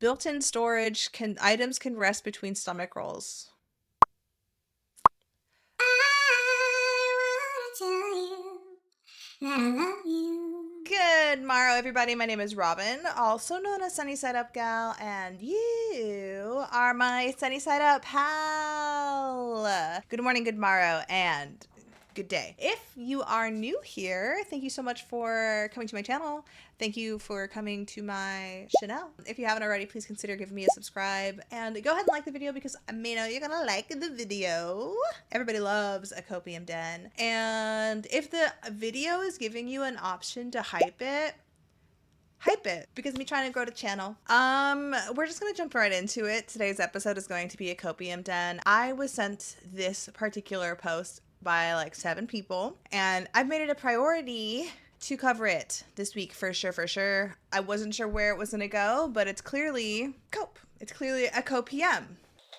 Built-in storage items can rest between stomach rolls. Good morrow, everybody. My name is Robin, also known as Sunny Side Up Gal, and you are my Sunny Side Up pal. Good morning, good morrow, and good day. If you are new here, thank you so much for coming to my channel. Thank you for coming to my channel. If you haven't already, please consider giving me a subscribe and go ahead and like the video because I may know you're gonna like the video. Everybody loves a copium den. And if the video is giving you an option to hype it because me trying to grow the channel. We're just gonna jump right into it. Today's episode is going to be a copium den. I was sent this particular post by like 7 people, and I've made it a priority to cover it this week for sure. I wasn't sure where it was gonna go, but it's clearly cope. It's clearly a copium.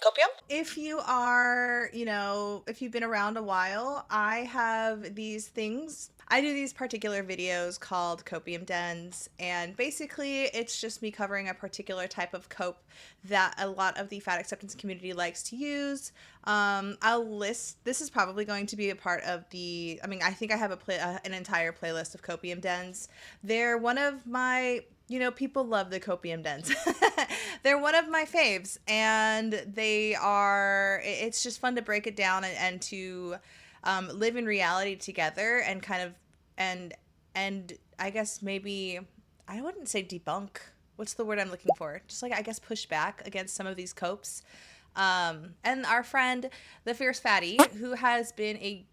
Copium? If you are, if you've been around a while, I have these things. I do these particular videos called copium dens, and basically it's just me covering a particular type of cope that a lot of the fat acceptance community likes to use. I'll list, this is probably going to be a part of the, I think I have an entire playlist of copium dens. They're one of my, people love the copium dens. They're one of my faves, and it's just fun to break it down and to live in reality together and kind of, and I guess maybe, I wouldn't say debunk. What's the word I'm looking for? Just like, I guess, push back against some of these copes. And our friend, the Fierce Fatty, who has been a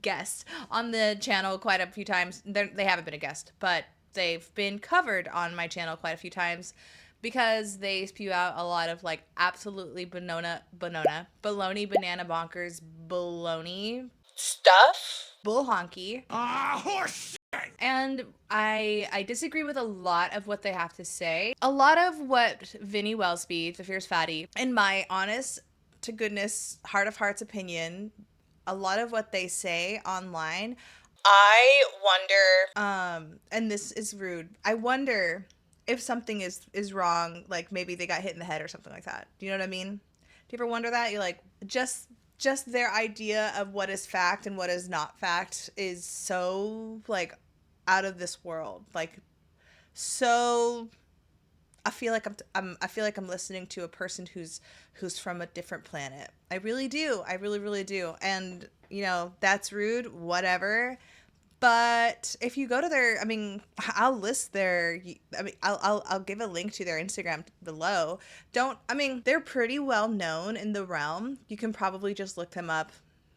guest on the channel quite a few times. They haven't been a guest, but they've been covered on my channel quite a few times because they spew out a lot of like absolutely baloney, banana bonkers, baloney stuff, bull honky. Horse. And I disagree with a lot of what they have to say. A lot of what Vinny Wellsby, the Fierce Fatty, in my honest to goodness, heart of hearts opinion, a lot of what they say online, I wonder, and this is rude, I wonder if something is wrong, like maybe they got hit in the head or something like that. Do you know what I mean? Do you ever wonder that? You're like, just their idea of what is fact and what is not fact is so like out of this world. Like, so I feel like I'm listening to a person who's from a different planet. I really do. I really do. And that's rude, whatever. But if you go to their, I'll list their, I'll give a link to their Instagram below. They're pretty well known in the realm. You can probably just look them up,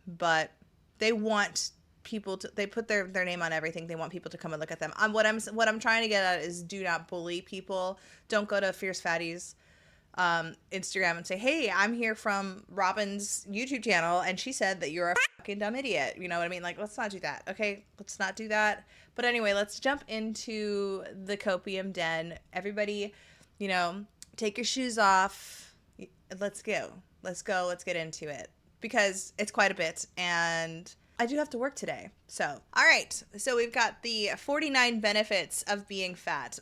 but they want people to, they put their name on everything. They want people to come and look at them. What I'm trying to get at is do not bully people. Don't go to Fierce Fatty's Instagram and say, hey, I'm here from Robin's YouTube channel and she said that you're a fucking dumb idiot. You know what I mean? Like, let's not do that. Okay, let's not do that. But anyway, let's jump into the copium den. Everybody, take your shoes off. Let's go. Let's get into it because it's quite a bit and I do have to work today. So, all right. So we've got the 49 benefits of being fat.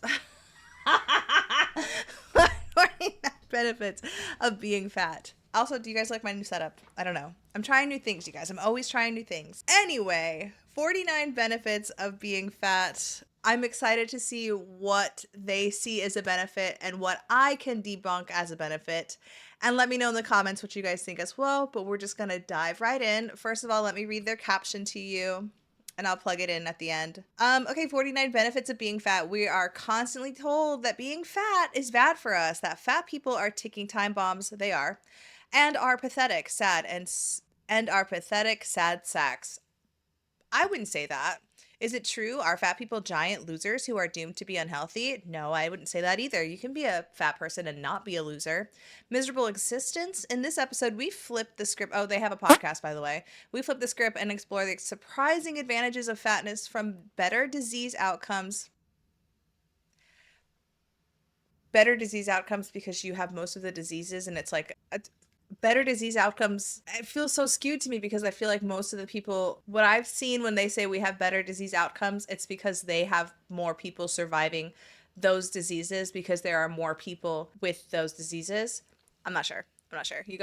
49 benefits of being fat. Also, do you guys like my new setup? I don't know. I'm trying new things, you guys. I'm always trying new things. Anyway, 49 benefits of being fat. I'm excited to see what they see as a benefit and what I can debunk as a benefit. And let me know in the comments what you guys think as well. But we're just going to dive right in. First of all, let me read their caption to you. And I'll plug it in at the end. Okay, 49 benefits of being fat. We are constantly told that being fat is bad for us, that fat people are ticking time bombs, they are, and are pathetic, sad, and are pathetic, sad sacks. I wouldn't say that. Is it true? Are fat people giant losers who are doomed to be unhealthy? No, I wouldn't say that either. You can be a fat person and not be a loser. Miserable existence? In this episode, we flipped the script. Oh, they have a podcast, by the way. We flipped the script and explore the surprising advantages of fatness from better disease outcomes. Better disease outcomes because you have most of the diseases and it's like better disease outcomes. It feels so skewed to me because I feel like most of the people, what I've seen when they say we have better disease outcomes, it's because they have more people surviving those diseases because there are more people with those diseases. I'm not sure.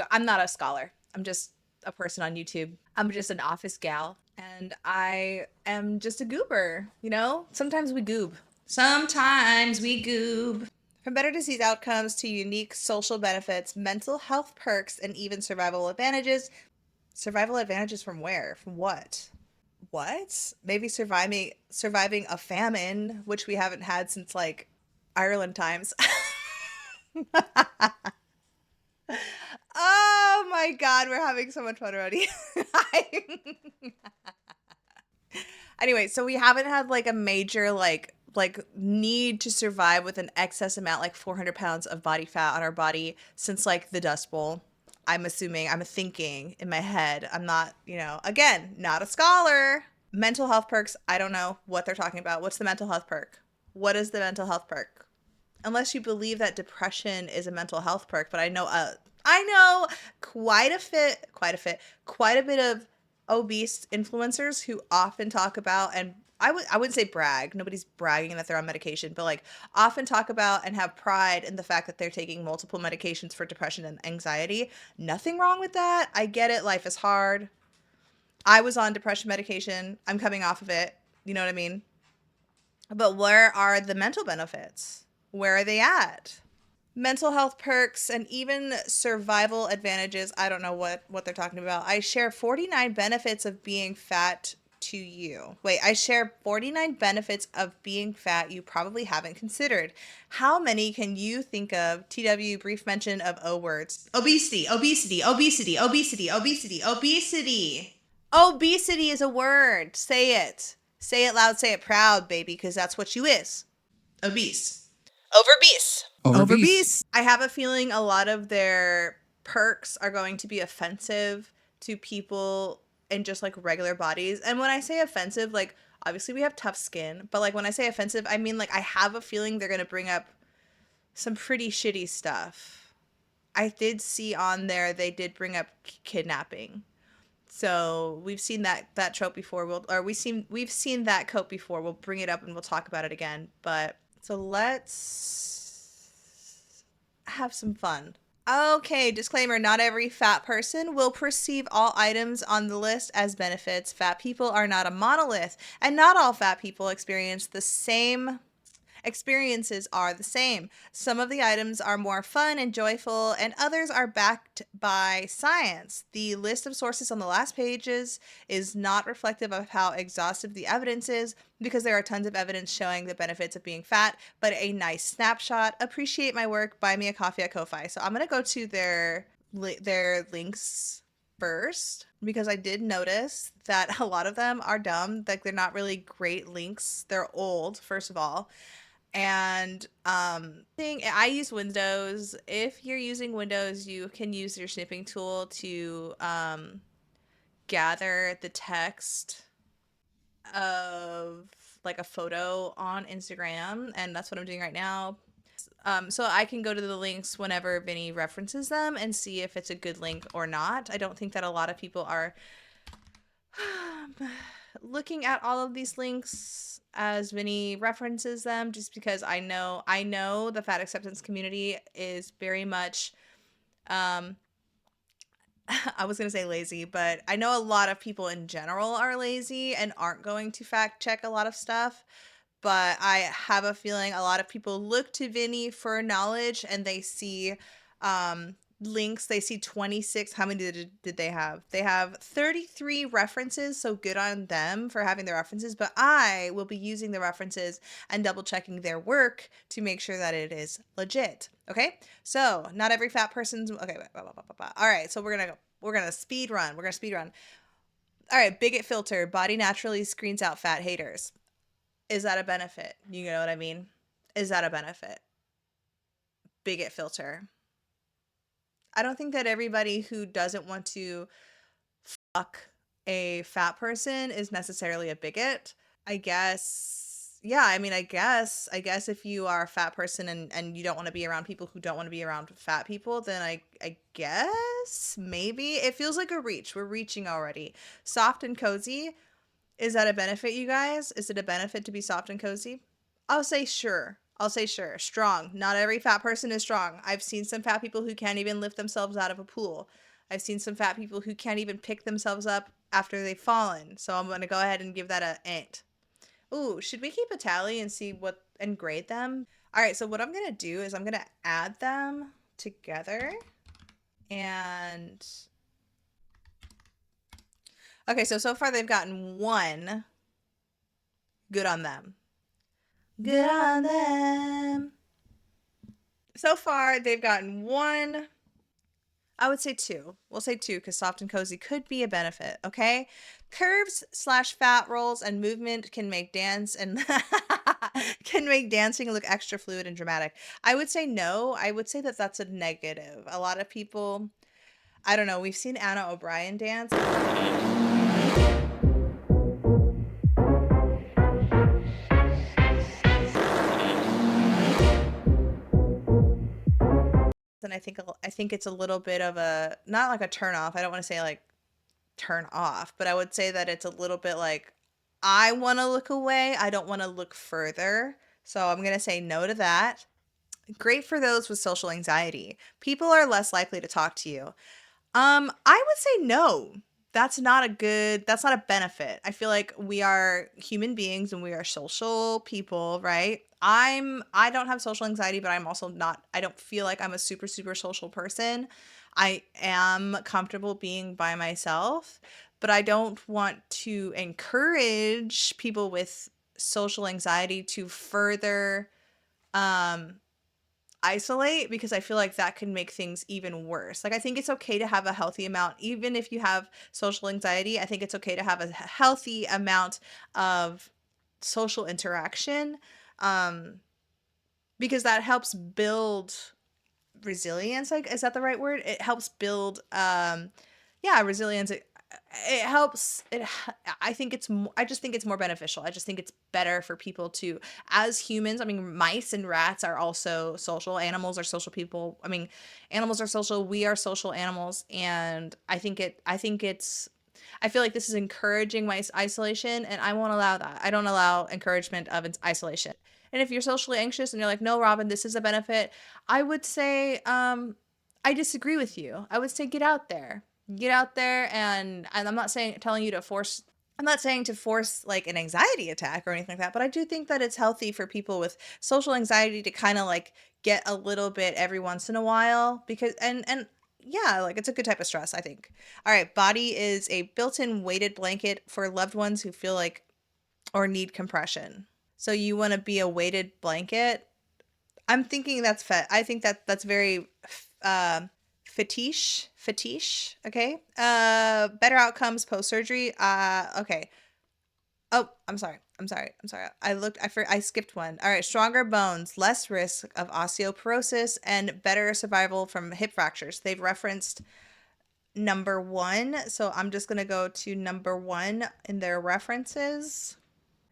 I'm not a scholar. I'm just a person on YouTube. I'm just an office gal, and I am just a goober, you know? Sometimes we goob. From better disease outcomes to unique social benefits, mental health perks, and even survival advantages. Survival advantages from where? From what? What? Maybe surviving a famine, which we haven't had since like Ireland times. Oh my god, we're having so much fun already. Anyway, so we haven't had like a major need to survive with an excess amount, like 400 pounds of body fat on our body since like the Dust Bowl. I'm thinking in my head. I'm not, again, not a scholar. Mental health perks, I don't know what they're talking about. What's the mental health perk? What is the mental health perk? Unless you believe that depression is a mental health perk, but I know quite a bit of obese influencers who often talk about, and I wouldn't say brag. Nobody's bragging that they're on medication, but like often talk about and have pride in the fact that they're taking multiple medications for depression and anxiety. Nothing wrong with that. I get it. Life is hard. I was on depression medication. I'm coming off of it. You know what I mean? But where are the mental benefits? Where are they at? Mental health perks and even survival advantages. I don't know what they're talking about. I share 49 benefits of being fat to you. Wait, I share 49 benefits of being fat you probably haven't considered. How many can you think of? TW, brief mention of O words. Obesity. Obesity is a word. Say it. Say it loud, say it proud, baby, because that's what you is. Obese. Overbeast. I have a feeling a lot of their perks are going to be offensive to people in just like regular bodies. And when I say offensive, like obviously we have tough skin, but like when I say offensive, I mean like I have a feeling they're going to bring up some pretty shitty stuff. I did see on there they did bring up kidnapping. So we've seen that trope before. We've seen that cope before. We'll bring it up and we'll talk about it again. But so let's have some fun. Okay, disclaimer, not every fat person will perceive all items on the list as benefits. Fat people are not a monolith, and not all fat people experiences are the same. Some of the items are more fun and joyful, and others are backed by science. The list of sources on the last pages is not reflective of how exhaustive the evidence is, because there are tons of evidence showing the benefits of being fat, but a nice snapshot. Appreciate my work. Buy me a coffee at Ko-Fi. So I'm going to go to their links first, because I did notice that a lot of them are dumb. Like, they're not really great links. They're old, first of all. And I use Windows. If you're using Windows, you can use your snipping tool to gather the text of like a photo on Instagram, and that's what I'm doing right now. So I can go to the links whenever Vinny references them and see if it's a good link or not. I don't think that a lot of people are looking at all of these links as Vinny references them, just because I know the fat acceptance community is very much I was going to say lazy, but I know a lot of people in general are lazy and aren't going to fact check a lot of stuff. But I have a feeling a lot of people look to Vinny for knowledge, and they see links. They see 26. How many did they have? They have 33 references, so good on them for having the references. But I will be using the references and double checking their work to make sure that it is legit. Okay, so not every fat person's okay. All right, so we're gonna speed run. All right, bigot filter. Body naturally screens out fat haters. Is that a benefit? You know what I mean? Is that a benefit? Bigot filter. I don't think that everybody who doesn't want to fuck a fat person is necessarily a bigot. I guess, yeah, I mean, I guess if you are a fat person and you don't want to be around people who don't want to be around fat people, then I guess maybe it feels like a reach. We're reaching already. Soft and cozy. Is that a benefit, you guys? Is it a benefit to be soft and cozy? I'll say sure. I'll say sure. Strong. Not every fat person is strong. I've seen some fat people who can't even lift themselves out of a pool. I've seen some fat people who can't even pick themselves up after they've fallen. So I'm going to go ahead and give that a ant. Ooh, should we keep a tally and see what and grade them? All right, so what I'm going to do is I'm going to add them together. And okay, so far they've gotten 1. Good on them. Good on them. So far they've gotten 1. I would say 2. We'll say 2 because soft and cozy could be a benefit, okay? Curves / fat rolls and movement can make dancing look extra fluid and dramatic. I would say no. I would say that that's a negative. A lot of people, I don't know, we've seen Anna O'Brien dance. And I think it's a little bit of a, not like a turn off. I don't want to say like turn off, but I would say that it's a little bit like, I want to look away. I don't want to look further. So I'm going to say no to that. Great for those with social anxiety. People are less likely to talk to you. I would say no. That's not a benefit. I feel like we are human beings and we are social people, right? I don't have social anxiety, but I'm also not, I don't feel like I'm a super, super social person. I am comfortable being by myself, but I don't want to encourage people with social anxiety to further isolate, because I feel like that can make things even worse. Like, I think it's okay to have a healthy amount, even if you have social anxiety. I think it's okay to have a healthy amount of social interaction, because that helps build resilience. Like, is that the right word? It helps build, yeah, resilience. It helps. I think I just think it's more beneficial. I just think it's better for people to, as humans, I mean, mice and rats are also social. Animals are social people. I mean, animals are social. We are social animals. And I feel like this is encouraging my isolation, and I won't allow that. I don't allow encouragement of isolation. And if you're socially anxious and you're like, no, Robin, this is a benefit, I would say, I disagree with you. I would say get out there. Get out there, and I'm not telling you to force, I'm not saying to force like an anxiety attack or anything like that, but I do think that it's healthy for people with social anxiety to kind of like get a little bit every once in a while, because and yeah, like it's a good type of stress, I think. All right, body is a built-in weighted blanket for loved ones who feel like or need compression. So you want to be a weighted blanket. I'm thinking that's I think that's very fetish. Okay. Better outcomes post surgery. Okay. Oh, I'm sorry. I skipped one. All right. Stronger bones, less risk of osteoporosis, and better survival from hip fractures. They've referenced number 1. So I'm just going to go to number 1 in their references.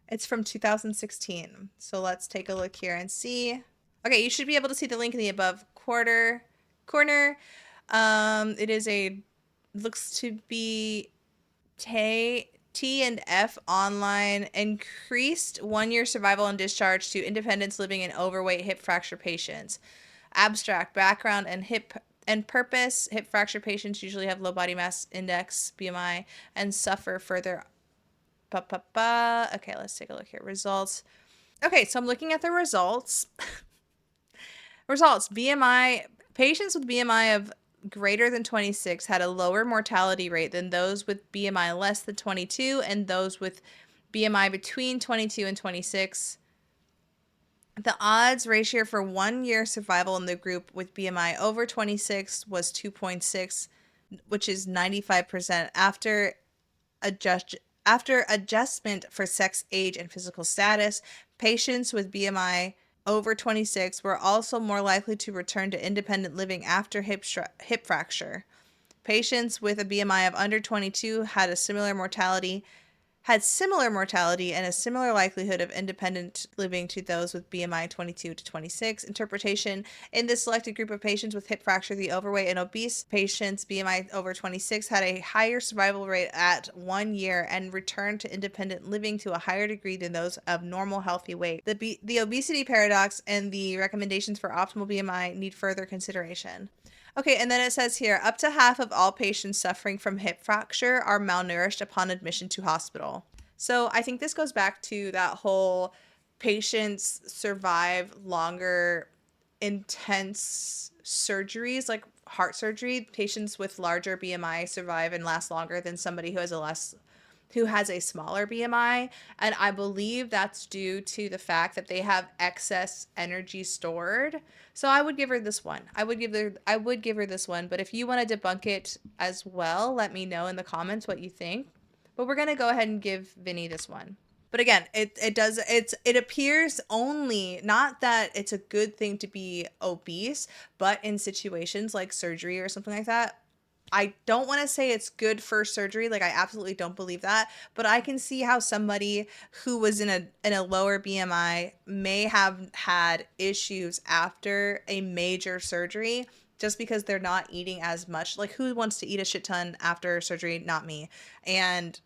It's from 2016. So let's take a look here and see. Okay, you should be able to see the link in the above corner. It is looks to be T and F online, increased 1-year survival and discharge to independence living in overweight hip fracture patients. Abstract background and purpose. Hip fracture patients usually have low body mass index, BMI, and suffer further. Okay, let's take a look here. Results. Okay, so I'm looking at the results. Results. BMI. Patients with BMI of greater than 26 had a lower mortality rate than those with BMI less than 22 and those with BMI between 22 and 26. The odds ratio for 1-year survival in the group with BMI over 26 was 2.6, which is 95% after adjustment for sex, age, and physical status. Patients with BMI over 26 were also more likely to return to independent living after hip fracture. Patients with a BMI of under 22 had a similar mortality had similar mortality and a similar likelihood of independent living to those with BMI 22 to 26. Interpretation: in this selected group of patients with hip fracture, the overweight and obese patients BMI over 26 had a higher survival rate at 1 year and returned to independent living to a higher degree than those of normal healthy weight. The obesity paradox and the recommendations for optimal BMI need further consideration. Okay, and then it says here, up to half of all patients suffering from hip fracture are malnourished upon admission to hospital. So I think this goes back to that whole patients survive longer intense surgeries, like heart surgery. Patients with larger BMI survive and last longer than somebody who has a smaller BMI, and I believe that's due to the fact that they have excess energy stored. So I would give her this one. I would give her this one, but if you want to debunk it as well, let me know in the comments what you think. But we're going to go ahead and give Vinny this one. But again, it appears only, not that it's a good thing to be obese, but in situations like surgery or something like that, I don't want to say it's good for surgery. Like, I absolutely don't believe that, but I can see how somebody who was in a lower BMI may have had issues after a major surgery just because they're not eating as much. Like, who wants to eat a shit ton after surgery? Not me. And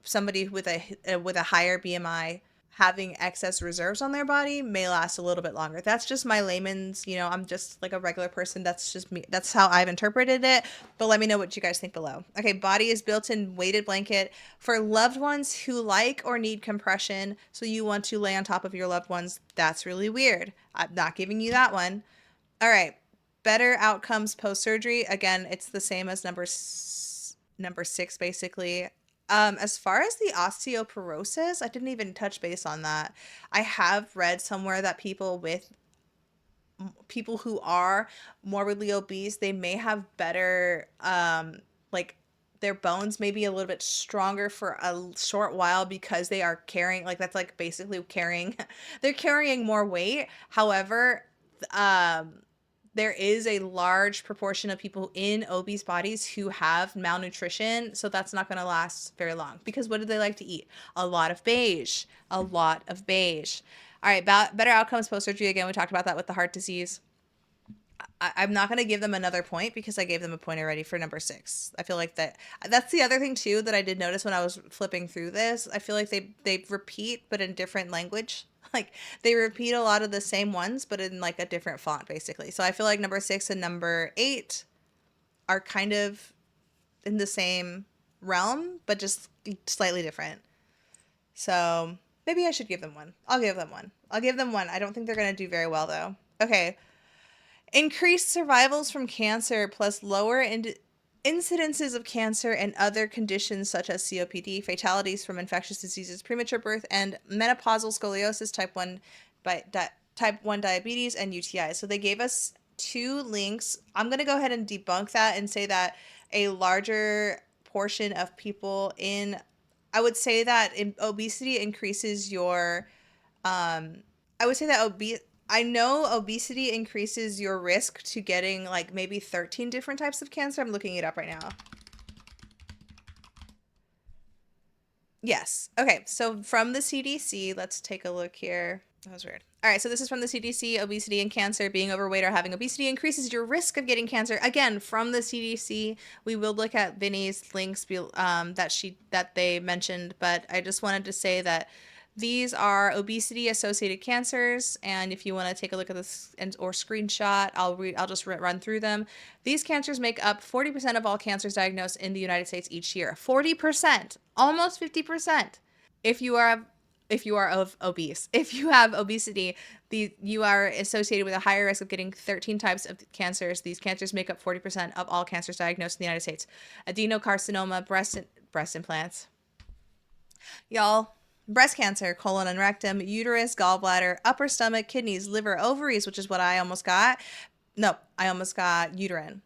somebody with a higher BMI having excess reserves on their body may last a little bit longer. That's just my layman's, I'm just like a regular person. That's just me. That's how I've interpreted it. But let me know what you guys think below. Okay, body is built-in weighted blanket for loved ones who like or need compression. So you want to lay on top of your loved ones. That's really weird. I'm not giving you that one. All right. Better outcomes post-surgery. Again, it's the same as number 6, basically. As far as the osteoporosis, I didn't even touch base on that. I have read somewhere that people who are morbidly obese, they may have better, like their bones may be a little bit stronger for a short while because they are carrying, like that's like basically carrying, they're carrying more weight. However, there is a large proportion of people in obese bodies who have malnutrition, so that's not going to last very long. Because what do they like to eat? A lot of beige. A lot of beige. All right, better outcomes post-surgery. Again, we talked about that with the heart disease. I'm not going to give them another point because I gave them a point already for number 6. I feel like that's the other thing too that I did notice when I was flipping through this. I feel like they repeat but in different language. Like they repeat a lot of the same ones but in like a different font basically. So I feel like number 6 and number 8 are kind of in the same realm but just slightly different. So maybe I should give them one. I'll give them one. I don't think they're going to do very well though. Okay. Increased survivals from cancer plus lower incidences of cancer and other conditions such as COPD, fatalities from infectious diseases, premature birth, and menopausal scoliosis, type 1 diabetes, and UTIs. So they gave us 2 links. I'm going to go ahead and debunk that and say that a larger portion of people I would say that obesity increases your, I would say that I know obesity increases your risk to getting like maybe 13 different types of cancer. I'm looking it up right now. Yes. Okay. So from the CDC, let's take a look here. That was weird. All right. So this is from the CDC. Obesity and cancer. Being overweight or having obesity increases your risk of getting cancer. Again, from the CDC. We will look at Vinny's links that they mentioned, but I just wanted to say that these are obesity-associated cancers, and if you want to take a look at this or screenshot, I'll just run through them. These cancers make up 40% of all cancers diagnosed in the United States each year. 40%, almost 50%. If you are obese, if you have obesity, you are associated with a higher risk of getting 13 types of cancers. These cancers make up 40% of all cancers diagnosed in the United States. Adenocarcinoma, breast implants. Y'all. Breast cancer, colon and rectum, uterus, gallbladder, upper stomach, kidneys, liver, ovaries, which is what I almost got. No, I almost got uterine,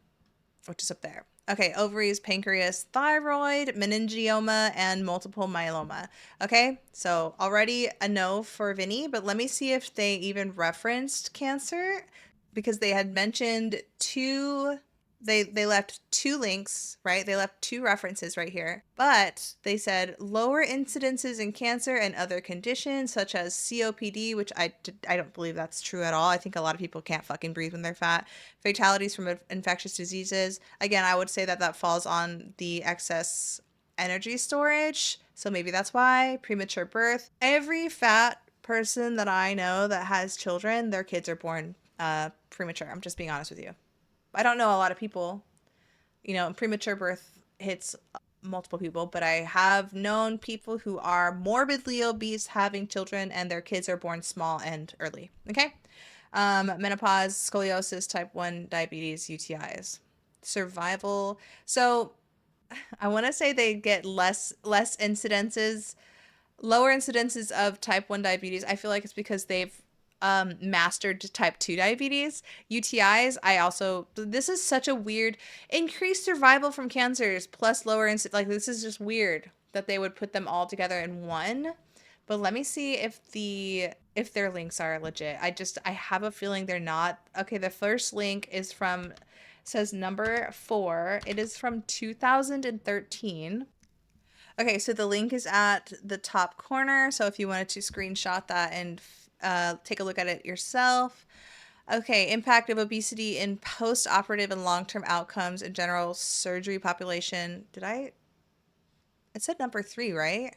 which is up there. Okay, ovaries, pancreas, thyroid, meningioma, and multiple myeloma. Okay, so already a no for Vinny, but let me see if they even referenced cancer because they had mentioned 2 they left two links, right? They left two references right here. But they said lower incidences in cancer and other conditions such as COPD, which I don't believe that's true at all. I think a lot of people can't fucking breathe when they're fat. Fatalities from infectious diseases. Again, I would say that that falls on the excess energy storage. So maybe that's why. Premature birth. Every fat person that I know that has children, their kids are born premature. I'm just being honest with you. I don't know a lot of people, premature birth hits multiple people, but I have known people who are morbidly obese having children and their kids are born small and early. Okay. Menopause, scoliosis, type 1 diabetes, UTIs. Survival. So I want to say they get less incidences, lower incidences of type 1 diabetes. I feel like it's because they've mastered type 2 diabetes. UTIs, this is such a weird, increased survival from cancers plus lower like this is just weird that they would put them all together in one. But let me see if their links are legit. I have a feeling they're not. Okay, the first link is from, says number 4. It is from 2013. Okay, so the link is at the top corner. So if you wanted to screenshot that and take a look at it yourself. Okay, impact of obesity in post-operative and long-term outcomes in general surgery population. It said number 3, right?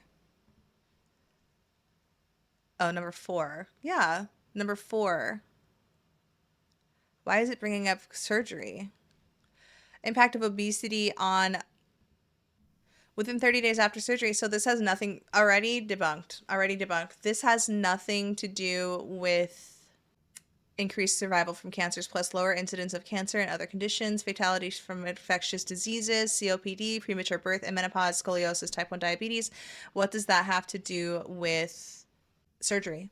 Oh, number 4. Yeah, number 4. Why is it bringing up surgery? Impact of obesity on within 30 days after surgery. So this has nothing, already debunked. This has nothing to do with increased survival from cancers plus lower incidence of cancer and other conditions, fatalities from infectious diseases, COPD, premature birth, and menopause, scoliosis, type 1 diabetes. What does that have to do with surgery?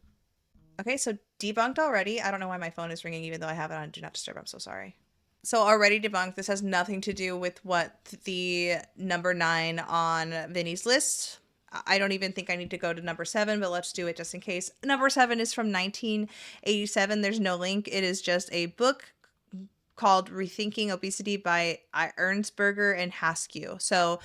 Okay, so debunked already. I don't know why my phone is ringing even though I have it on Do Not Disturb. I'm so sorry. So already debunked. This has nothing to do with what the number 9 on Vinny's list. I don't even think I need to go to number 7, but let's do it just in case. Number 7 is from 1987. There's no link. It is just a book called Rethinking Obesity by Ernsberger and Haskew. So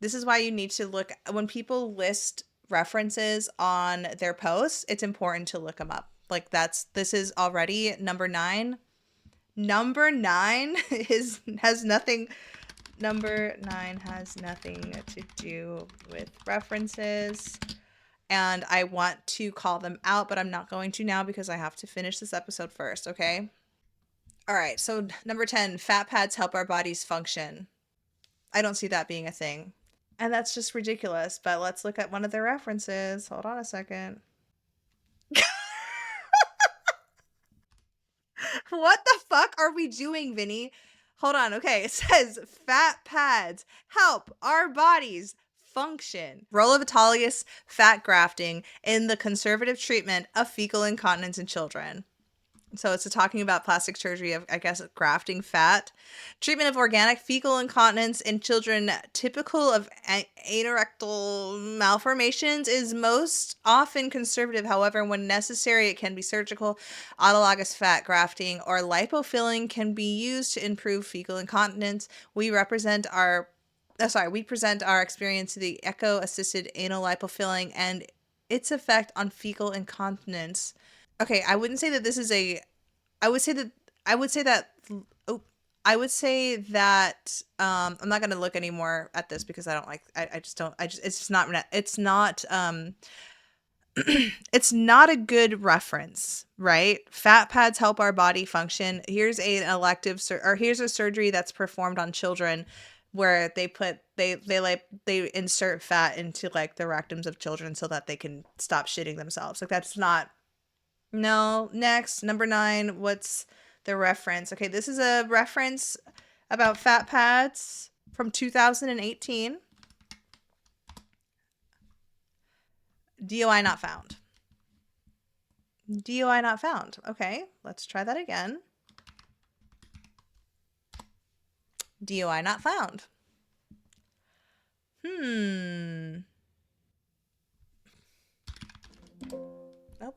this is why you need to look when people list references on their posts. It's important to look them up. Like this is already number 9. Number 9 has nothing. Number 9 has nothing to do with references. And I want to call them out, but I'm not going to now because I have to finish this episode first, okay? All right, so number 10, fat pads help our bodies function. I don't see that being a thing. And that's just ridiculous, but let's look at one of their references. Hold on a second. What the fuck are we doing, Vinny? Hold on. Okay, it says fat pads help our bodies function. Role of autologous fat grafting in the conservative treatment of fecal incontinence in children. So it's talking about plastic surgery of, I guess, grafting fat. Treatment of organic fecal incontinence in children typical of anorectal malformations is most often conservative. However, when necessary, it can be surgical. Autologous fat grafting or lipofilling can be used to improve fecal incontinence. We present our experience to the echo-assisted anal lipofilling and its effect on fecal incontinence. Okay, I wouldn't say that this is a. I would say that. I would say that. Oh, I would say that. I'm not gonna look anymore at this because I don't like. I just don't. I just. It's just not. It's not. It's not a good reference, right? Fat pads help our body function. Here's an elective here's a surgery that's performed on children, where they insert fat into like the rectums of children so that they can stop shitting themselves. Like that's not. No, next, number 9, what's the reference? Okay, this is a reference about fat pads from 2018. DOI not found. DOI not found. Okay, let's try that again. DOI not found. Nope.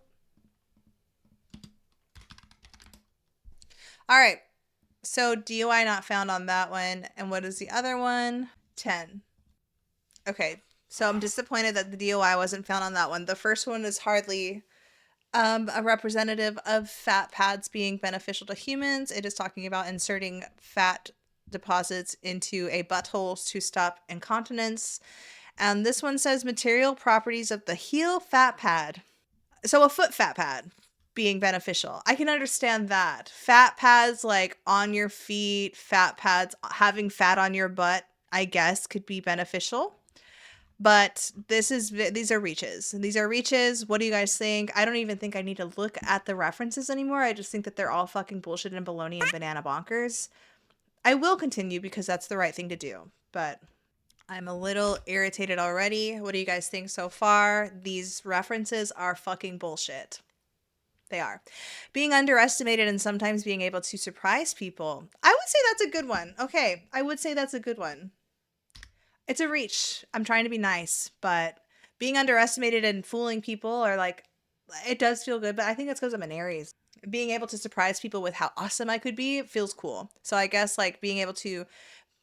All right. So DUI not found on that one. And what is the other one? 10. Okay. So I'm disappointed that the DUI wasn't found on that one. The first one is hardly a representative of fat pads being beneficial to humans. It is talking about inserting fat deposits into a butthole to stop incontinence. And this one says material properties of the heel fat pad. So a foot fat pad being beneficial. I can understand that. Fat pads like on your feet, fat pads, having fat on your butt, I guess could be beneficial. But these are reaches. These are reaches. What do you guys think? I don't even think I need to look at the references anymore. I just think that they're all fucking bullshit and baloney and banana bonkers. I will continue because that's the right thing to do. But I'm a little irritated already. What do you guys think so far? These references are fucking bullshit. They are. Being underestimated and sometimes being able to surprise people. I would say that's a good one. Okay, I would say that's a good one. It's a reach. I'm trying to be nice, but being underestimated and fooling people are like, it does feel good, but I think it's because I'm an Aries. Being able to surprise people with how awesome I could be feels cool. So I guess like being able to,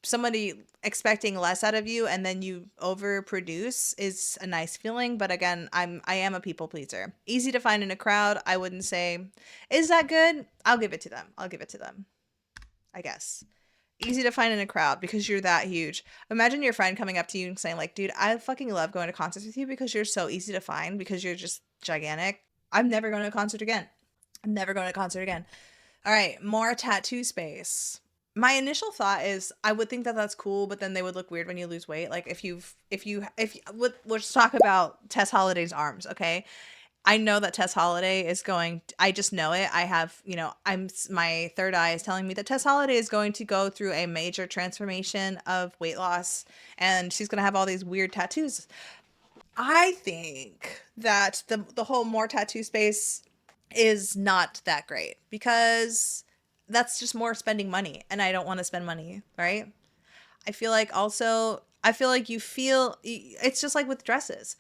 somebody expecting less out of you and then you overproduce is a nice feeling. But again, I am a people pleaser. Easy to find in a crowd. I wouldn't say, is that good? I'll give it to them. I guess. Easy to find in a crowd because you're that huge. Imagine your friend coming up to you and saying like, dude, I fucking love going to concerts with you because you're so easy to find because you're just gigantic. I'm never going to a concert again. All right, more tattoo space. My initial thought is I would think that that's cool, but then they would look weird when you lose weight. Like let's talk about Tess Holliday's arms, okay? I know that Tess Holliday is going, I just know it. I have, my third eye is telling me that Tess Holliday is going to go through a major transformation of weight loss and she's going to have all these weird tattoos. I think that the whole more tattoo space is not that great because that's just more spending money and I don't want to spend money, right? I feel like it's just like with dresses.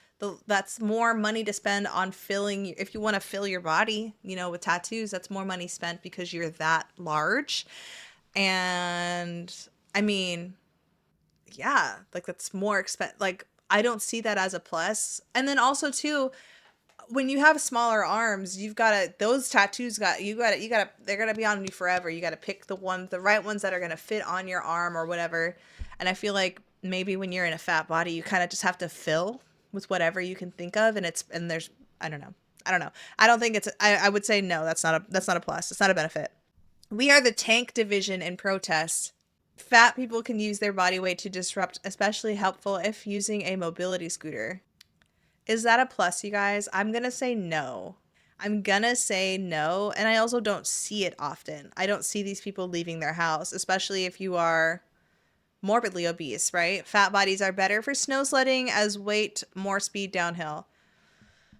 That's more money to spend on filling. If you want to fill your body, with tattoos, that's more money spent because you're that large. And I mean, yeah, like that's more expensive. Like I don't see that as a plus. And then also too, when you have smaller arms, those tattoos they're gonna be on you forever. You gotta pick the right ones that are gonna fit on your arm or whatever. And I feel like maybe when you're in a fat body, you kind of just have to fill with whatever you can think of. And there's, I don't know. I don't think I would say no, that's not a plus. It's not a benefit. We are the tank division in protest. Fat people can use their body weight to disrupt, especially helpful if using a mobility scooter. Is that a plus, you guys? I'm going to say no. And I also don't see it often. I don't see these people leaving their house, especially if you are morbidly obese, right? Fat bodies are better for snow sledding as weight, more speed downhill.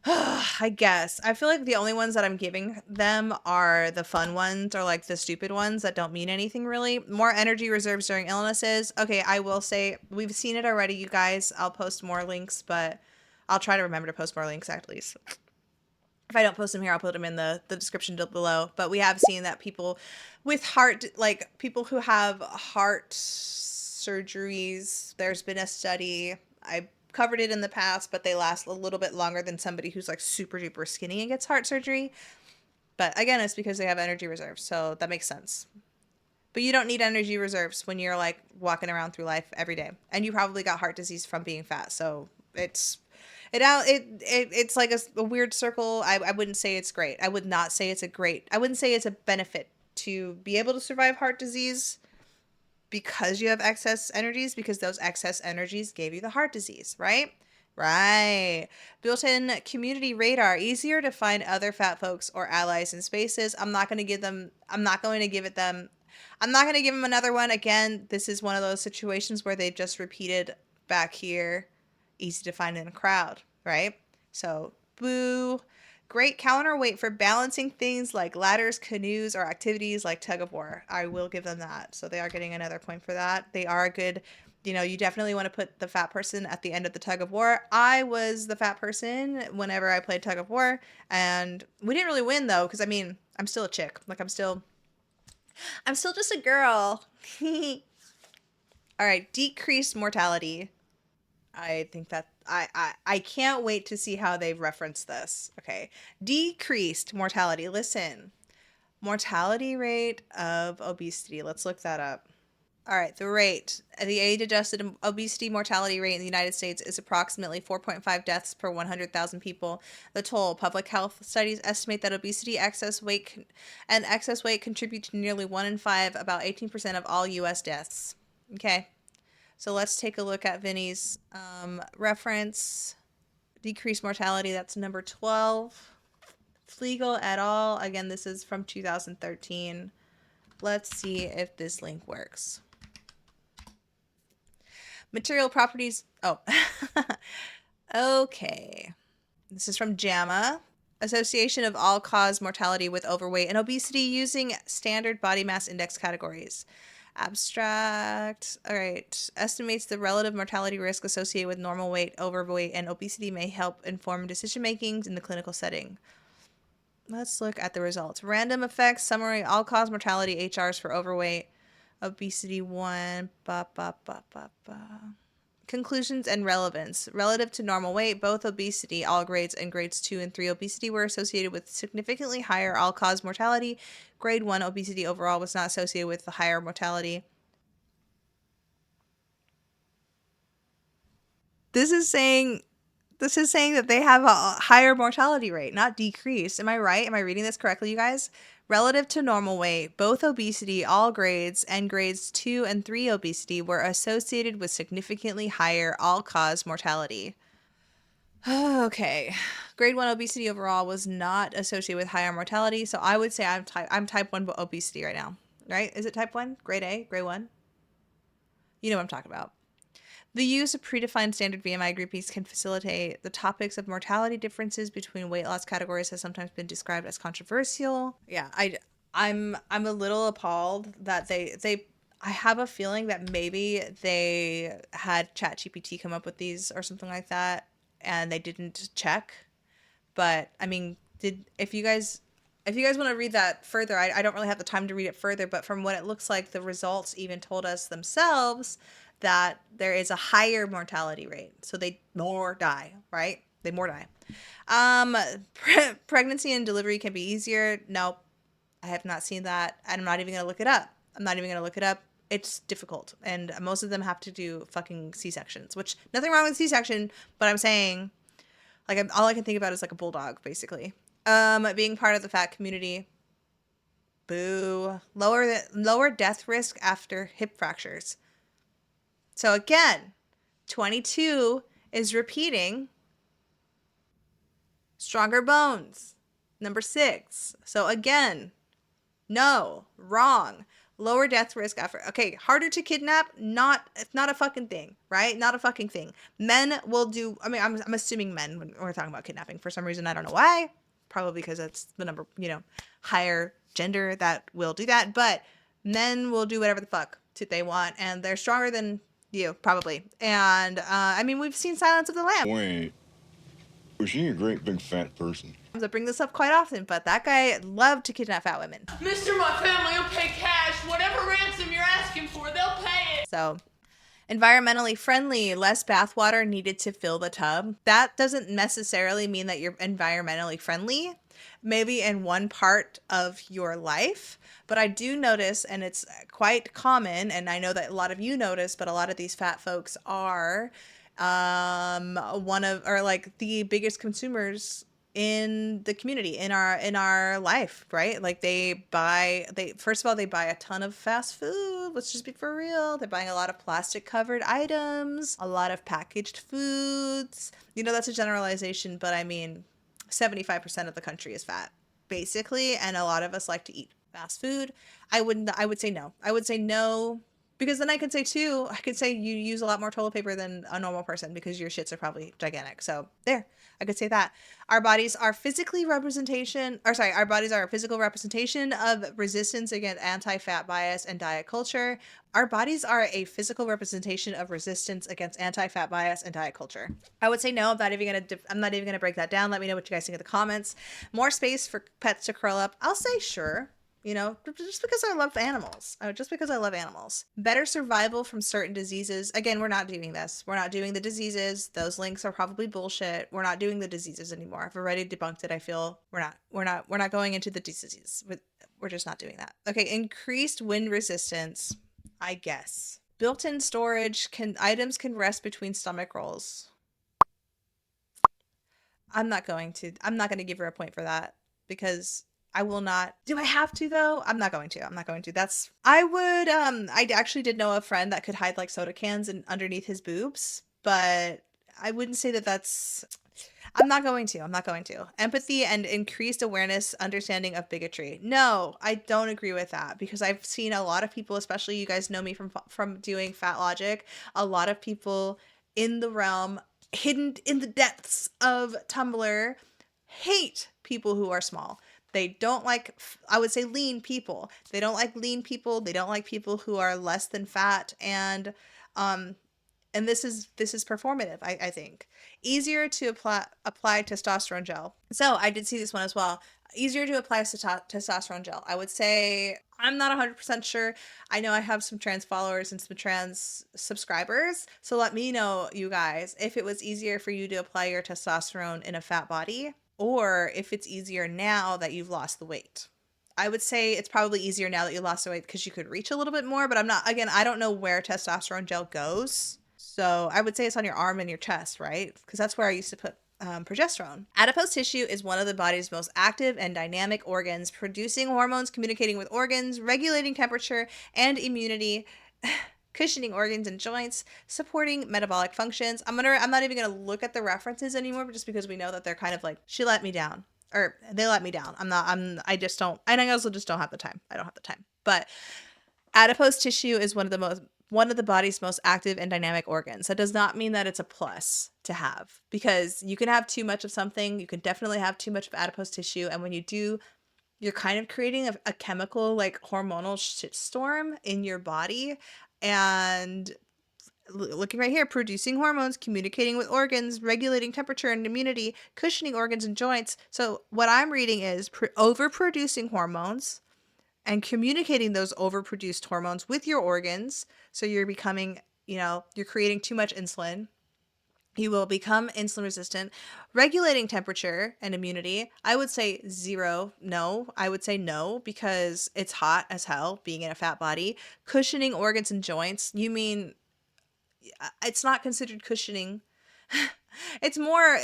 I guess. I feel like the only ones that I'm giving them are the fun ones or like the stupid ones that don't mean anything really. More energy reserves during illnesses. Okay, I will say we've seen it already, you guys. I'll post more links, but I'll try to remember to post more links at least. If I don't post them here, I'll put them in the description below. But we have seen that people with people who have heart surgeries, there's been a study. I covered it in the past, but they last a little bit longer than somebody who's like super duper skinny and gets heart surgery. But again, it's because they have energy reserves, so that makes sense. But you don't need energy reserves when you're like walking around through life every day, and you probably got heart disease from being fat. So it's like a weird circle. I wouldn't say it's great. I wouldn't say it's a benefit to be able to survive heart disease because you have excess energies, because those excess energies gave you the heart disease, right? Right. Built-in community radar, easier to find other fat folks or allies in spaces. I'm not going to give them another one. Again, this is one of those situations where they just repeated back here, easy to find in a crowd, right? So, boo. Great counterweight for balancing things like ladders, canoes, or activities like tug of war. I will give them that. So they are getting another point for that. They are a good, you definitely want to put the fat person at the end of the tug of war. I was the fat person whenever I played tug of war. And we didn't really win, though, because, I'm still a chick. Like, I'm still I'm still just a girl. All right, decreased mortality. I think that I can't wait to see how they reference this. Okay. Decreased mortality. Listen. Mortality rate of obesity. Let's look that up. All right, the age-adjusted obesity mortality rate in the United States is approximately 4.5 deaths per 100,000 people. The toll. Public health studies estimate that obesity, excess weight contribute to nearly 1 in 5, about 18% of all U.S. deaths. Okay, so let's take a look at Vinny's reference. Decreased mortality, that's number 12. Flegel et al. Again, this is from 2013. Let's see if this link works. Material properties. Oh, okay. This is from JAMA. Association of all-cause mortality with overweight and obesity using standard body mass index categories. Abstract. All right. Estimates the relative mortality risk associated with normal weight, overweight, and obesity may help inform decision making in the clinical setting. Let's look at the results. Random effects, summary, all-cause mortality, HRs for overweight, obesity 1, Conclusions and relevance. Relative to normal weight, both obesity, all grades, and grades 2 and 3 obesity were associated with significantly higher all-cause mortality. Grade 1 obesity overall was not associated with the higher mortality. This is saying that they have a higher mortality rate, not decreased. Am I right? Am I reading this correctly, you guys? Relative to normal weight, both obesity, all grades, and grades 2 and 3 obesity were associated with significantly higher all-cause mortality. Okay. Grade 1 obesity overall was not associated with higher mortality, so I would say I'm type 1 obesity right now, right? Is it type 1? Grade A? Grade 1? You know what I'm talking about. The use of predefined standard BMI groupings can facilitate the topics of mortality differences between weight loss categories has sometimes been described as controversial. Yeah, I'm a little appalled that I have a feeling that maybe they had ChatGPT come up with these or something like that and they didn't check. But I mean, if you guys want to read that further, I don't really have the time to read it further, but from what it looks like, the results even told us themselves that there is a higher mortality rate. So they more die, right? They more die. Pregnancy and delivery can be easier. Nope. I have not seen that. I'm not even going to look it up. It's difficult. And most of them have to do fucking C-sections, which nothing wrong with C-section, but I'm saying like all I can think about is like a bulldog, basically. Being part of the fat community. Boo. Lower death risk after hip fractures. So again, 22 is repeating. Stronger bones. Number 6. So again, no, wrong. Lower death risk after. Okay, harder to kidnap. It's not a fucking thing, right? Not a fucking thing. Men will do. I mean, I'm assuming men when we're talking about kidnapping for some reason. I don't know why. Probably because that's the number, higher gender that will do that. But men will do whatever the fuck they want, and they're stronger than you, probably. And I mean, we've seen Silence of the Lambs. Wait, was she a great big fat person? I bring this up quite often, but that guy loved to kidnap fat women. Mister, my family will pay cash. Whatever ransom you're asking for, they'll pay it. So, environmentally friendly, less bathwater needed to fill the tub. That doesn't necessarily mean that you're environmentally friendly. Maybe in one part of your life, but I do notice, and it's quite common, and I know that a lot of you notice, but a lot of these fat folks are the biggest consumers in the community, in our life, right? Like they buy a ton of fast food. Let's just be for real. They're buying a lot of plastic covered items, a lot of packaged foods. That's a generalization, but I mean 75% of the country is fat, basically, and a lot of us like to eat fast food. I would say no. I would say no, because then I could say you use a lot more toilet paper than a normal person because your shits are probably gigantic. So there, I could say that. Our bodies are a physical representation of resistance against anti-fat bias and diet culture. Our bodies are a physical representation of resistance against anti-fat bias and diet culture. I would say no. I'm not even gonna break that down. Let me know what you guys think in the comments. More space for pets to curl up. I'll say sure. just because I love animals. Just because I love animals. Better survival from certain diseases. Again, we're not doing this. We're not doing the diseases. Those links are probably bullshit. We're not doing the diseases anymore. I've already debunked it. I feel we're not going into the diseases. We're just not doing that. Okay, increased wind resistance. I guess. Built-in storage items can rest between stomach rolls. I'm not going to give her a point for that because I will not. Do I have to though? I'm not going to. I actually did know a friend that could hide like soda cans underneath his boobs, but I wouldn't say that that's. I'm not going to. Empathy and increased awareness, understanding of bigotry. No, I don't agree with that because I've seen a lot of people, especially you guys know me from doing Fat Logic, a lot of people in the realm hidden in the depths of Tumblr hate people who are small. They don't like, I would say, lean people. They don't like lean people. They don't like people who are less than fat. And this is performative, I think. Easier to apply testosterone gel. So I did see this one as well. Easier to apply testosterone gel. I would say I'm not 100% sure. I know I have some trans followers and some trans subscribers. So let me know, you guys, if it was easier for you to apply your testosterone in a fat body or if it's easier now that you've lost the weight. I would say it's probably easier now that you lost the weight because you could reach a little bit more, but I don't know where testosterone gel goes. So I would say it's on your arm and your chest, right? Because that's where I used to put progesterone. Adipose tissue is one of the body's most active and dynamic organs, producing hormones, communicating with organs, regulating temperature and immunity, cushioning organs and joints, supporting metabolic functions. I'm not even gonna look at the references anymore, just because we know that they're kind of like she let me down or they let me down. I just don't. And I also just don't have the time. I don't have the time. But adipose tissue is one of the body's most active and dynamic organs. That does not mean that it's a plus to have, because you can have too much of something. You can definitely have too much of adipose tissue. And when you do, you're kind of creating a chemical, like hormonal shitstorm in your body. And looking right here, producing hormones, communicating with organs, regulating temperature and immunity, cushioning organs and joints. So what I'm reading is overproducing hormones and communicating those overproduced hormones with your organs. So you're becoming, you're creating too much insulin. You will become insulin resistant. Regulating temperature and immunity, I would say zero. No, I would say no, because it's hot as hell being in a fat body. Cushioning organs and joints, you mean it's not considered cushioning. It's more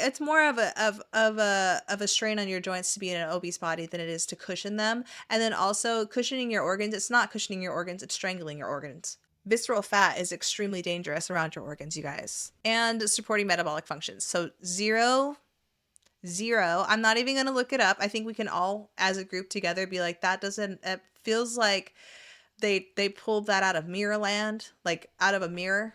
of a strain on your joints to be in an obese body than it is to cushion them. And then also cushioning your organs, it's not cushioning your organs, it's strangling your organs. Visceral fat is extremely dangerous around your organs, you guys. And supporting metabolic functions. So zero. I'm not even going to look it up. I think we can all, as a group together, be like, it feels like they pulled that out of Mirrorland, like out of a mirror.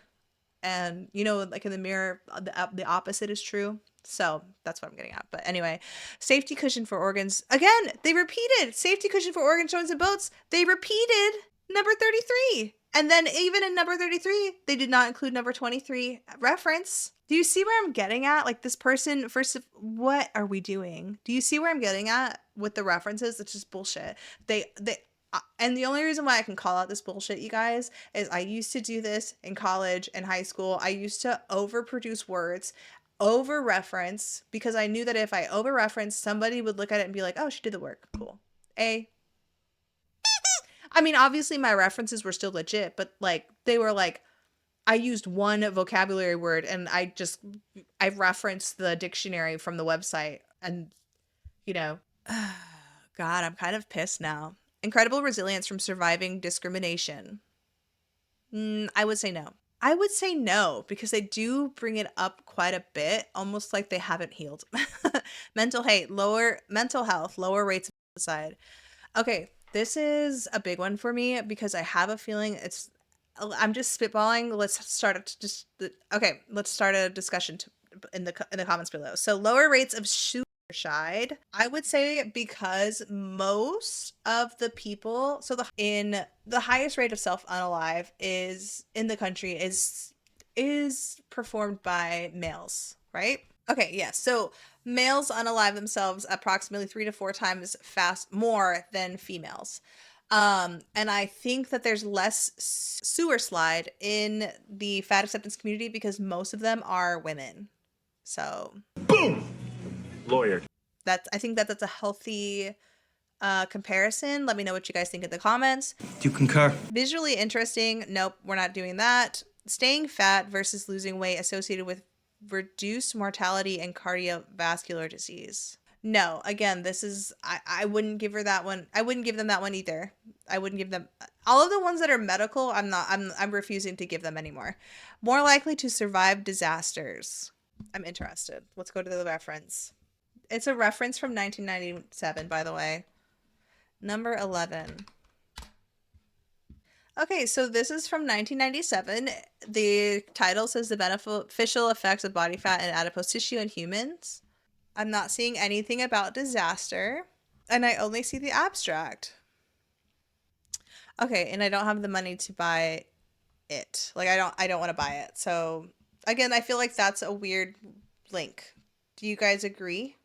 And like in the mirror, the opposite is true. So that's what I'm getting at. But anyway, safety cushion for organs. Again, they repeated safety cushion for organs, joints, and boats. They repeated number 33. And then even in number 33, they did not include number 23 reference. Do you see where I'm getting at? Like this person, what are we doing? Do you see where I'm getting at with the references? It's just bullshit. And the only reason why I can call out this bullshit, you guys, is I used to do this in college and high school. I used to overproduce words, over-reference, because I knew that if I over-reference, somebody would look at it and be like, oh, she did the work. Cool. I mean, obviously my references were still legit, but like they were like, I used one vocabulary word and I referenced the dictionary from the website and, God, I'm kind of pissed now. Incredible resilience from surviving discrimination. I would say no. I would say no, because they do bring it up quite a bit, almost like they haven't healed. Mental health, lower rates of suicide. Okay, this is a big one for me because I have a feeling I'm just spitballing. Let's start a discussion in the comments below. So lower rates of suicide, I would say, because most of the people, in the highest rate of self-unalive is in the country is performed by males, right? Okay, yes. So males unalive themselves approximately 3 to 4 times fast more than females. And I think that there's less sewer slide in the fat acceptance community because most of them are women. So Boom! Lawyer. I think that that's a healthy comparison. Let me know what you guys think in the comments. Do you concur? Visually interesting. Nope, we're not doing that. Staying fat versus losing weight associated with reduced mortality and cardiovascular disease. No, again, this is I wouldn't give her that one. I wouldn't give them that one either. I wouldn't give them all of the ones that are medical. I'm refusing to give them anymore. More likely to survive disasters. I'm interested. Let's go to the reference. It's a reference from 1997, by the way. Number 11. Okay, so this is from 1997. The title says the beneficial effects of body fat and adipose tissue in humans. I'm not seeing anything about disaster, and I only see the abstract. Okay, and I don't have the money to buy it. Like I don't want to buy it. So, again, I feel like that's a weird link. Do you guys agree?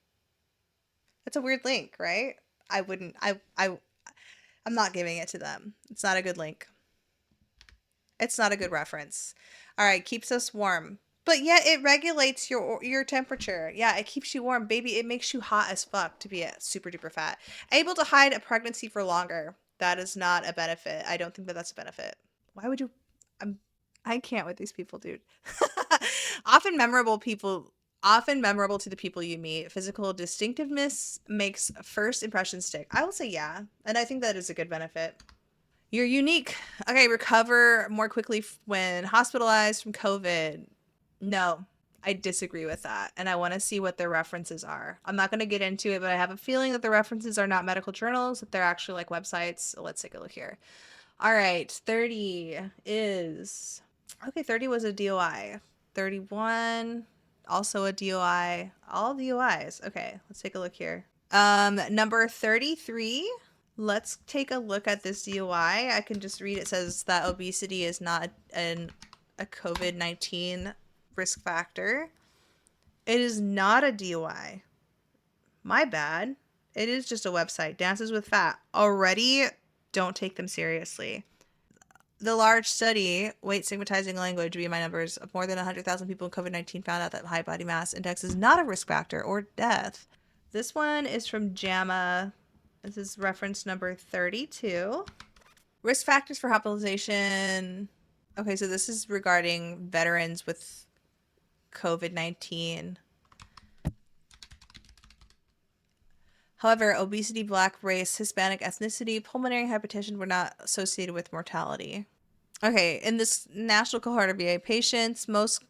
That's a weird link, right? I wouldn't I'm not giving it to them. It's not a good link. It's not a good reference. All right, keeps us warm. But yet it regulates your temperature. Yeah, it keeps you warm. Baby, it makes you hot as fuck to be a super duper fat. Able to hide a pregnancy for longer. That is not a benefit. I don't think that that's a benefit. Why would you I can't with these people, dude. Often memorable to the people you meet. Physical distinctiveness makes first impression stick. I will say yeah, and I think that is a good benefit. You're unique. Okay, recover more quickly when hospitalized from COVID. No, I disagree with that. And I want to see what their references are. I'm not going to get into it, but I have a feeling that the references are not medical journals, that they're actually like websites. So let's take a look here. All right, 30 is... Okay, 30 was a DOI. 31, also a DOI. All DOIs. Okay, let's take a look here. Number 33... Let's take a look at this DOI. I can just read. It says that obesity is not a COVID-19 risk factor. It is not a DOI. My bad. It is just a website. Dances with Fat. Already, don't take them seriously. The large study, weight stigmatizing language, be my numbers, of more than 100,000 people in COVID-19 found out that high body mass index is not a risk factor or death. This one is from JAMA. This is reference number 32. Risk factors for hospitalization. Okay, so this is regarding veterans with COVID-19. However, obesity, black race, Hispanic ethnicity, pulmonary hypertension were not associated with mortality. Okay, in this national cohort of VA patients, most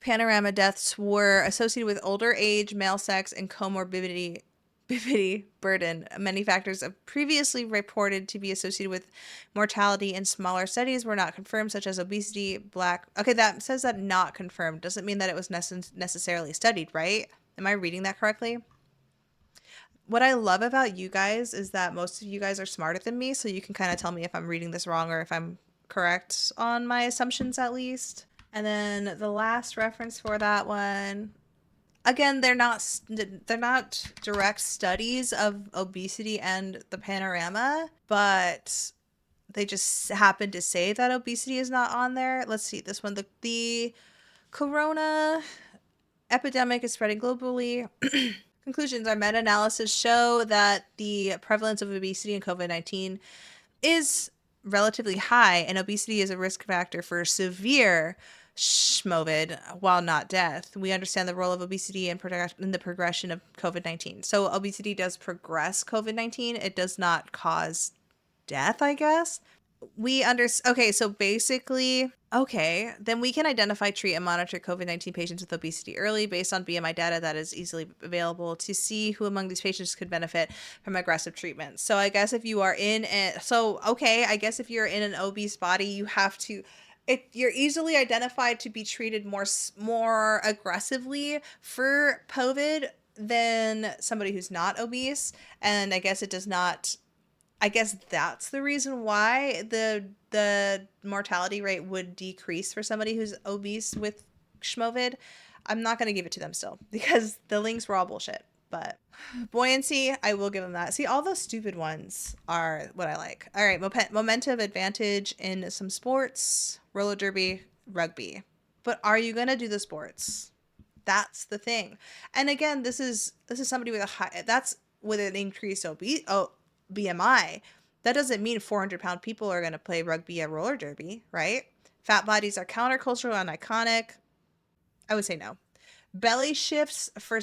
panorama deaths were associated with older age, male sex, and comorbidity burden. Many factors of previously reported to be associated with mortality in smaller studies were not confirmed, such as obesity, black... Okay, that says that not confirmed. Doesn't mean that it was necessarily studied, right? Am I reading that correctly? What I love about you guys is that most of you guys are smarter than me, so you can kind of tell me if I'm reading this wrong or if I'm correct on my assumptions at least. And then the last reference for that one... Again, they're not direct studies of obesity and the panorama, but they just happen to say that obesity is not on there. Let's see this one. The corona epidemic is spreading globally. Conclusions. Our meta-analysis show that the prevalence of obesity in COVID-19 is relatively high, and obesity is a risk factor for severe schmovid, while not death. We understand the role of obesity in the progression of COVID-19. So obesity does progress COVID-19. It does not cause death, I guess. Okay, so basically, okay, then we can identify, treat, and monitor COVID-19 patients with obesity early based on BMI data that is easily available to see who among these patients could benefit from aggressive treatment. So I guess if you are I guess if you're in an obese body, you have to... You're easily identified to be treated more aggressively for COVID than somebody who's not obese. And I guess it does not... I guess that's the reason why the mortality rate would decrease for somebody who's obese with schmovid. I'm not going to give it to them still because the links were all bullshit. But buoyancy, I will give them that. See, all those stupid ones are what I like. All right, momentum advantage in some sports, roller derby, rugby. But are you going to do the sports? That's the thing. And again, this is somebody with a high, that's with an increased BMI. That doesn't mean 400-pound people are going to play rugby or roller derby, right? Fat bodies are countercultural and iconic. I would say no. Belly shelf for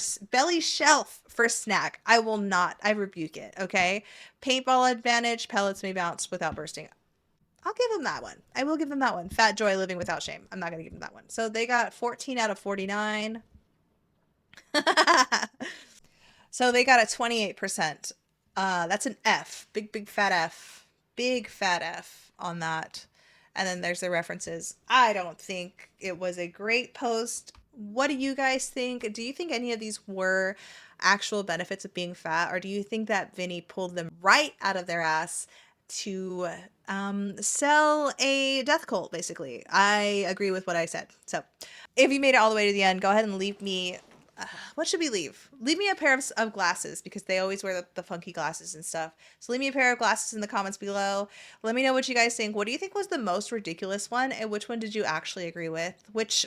snack. I will not. I rebuke it. Okay. Paintball advantage. Pellets may bounce without bursting. I'll give them that one. I will give them that one. Fat joy living without shame. I'm not going to give them that one. So they got 14 out of 49. So they got a 28%. That's an F. Big fat F. Big fat F on that. And then there's the references. I don't think it was a great post. What do you guys think? Do you think any of these were actual benefits of being fat? Or do you think that Vinny pulled them right out of their ass to sell a death cult, basically? I agree with what I said. So if you made it all the way to the end, go ahead and leave me what should we leave? Leave me a pair of glasses because they always wear the funky glasses and stuff. So leave me a pair of glasses in the comments below. Let me know what you guys think. What do you think was the most ridiculous one, and which one did you actually agree with? Which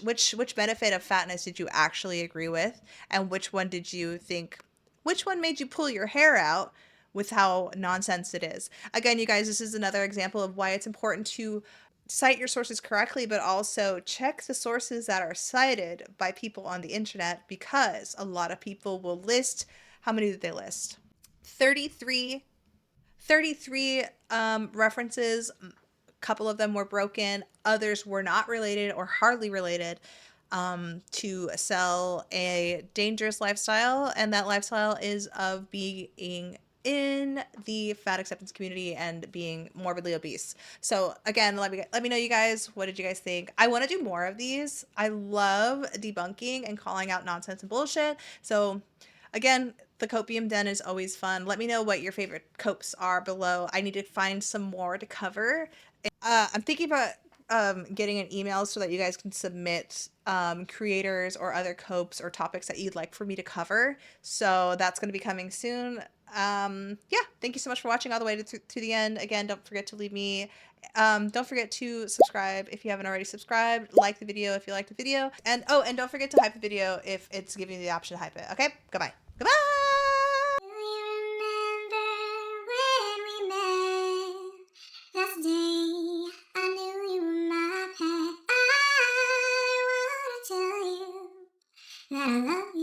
benefit of fatness did you actually agree with, and which one did you think? Which one made you pull your hair out with how nonsense it is? Again, you guys, this is another example of why it's important to cite your sources correctly, but also check the sources that are cited by people on the internet, because a lot of people will list, how many did they list? 33 references. A couple of them were broken, others were not related or hardly related, to sell a dangerous lifestyle, and that lifestyle is of being in the fat acceptance community and being morbidly obese. So again, let me know, you guys, what did you guys think? I want to do more of these. I love debunking and calling out nonsense and bullshit. So again, the Copium Den is always fun. Let me know what your favorite copes are below. I need to find some more to cover. I'm thinking about getting an email so that you guys can submit creators or other copes or topics that you'd like for me to cover. So that's going to be coming soon. Yeah, thank you so much for watching all the way to the end. Again, don't forget to leave me. Don't forget to subscribe if you haven't already subscribed. Like the video if you liked the video. And don't forget to hype the video if it's giving you the option to hype it. Okay? Goodbye. Goodbye! Do you remember when we met? That's the day I knew you were my pet. I wanna tell you that I love you.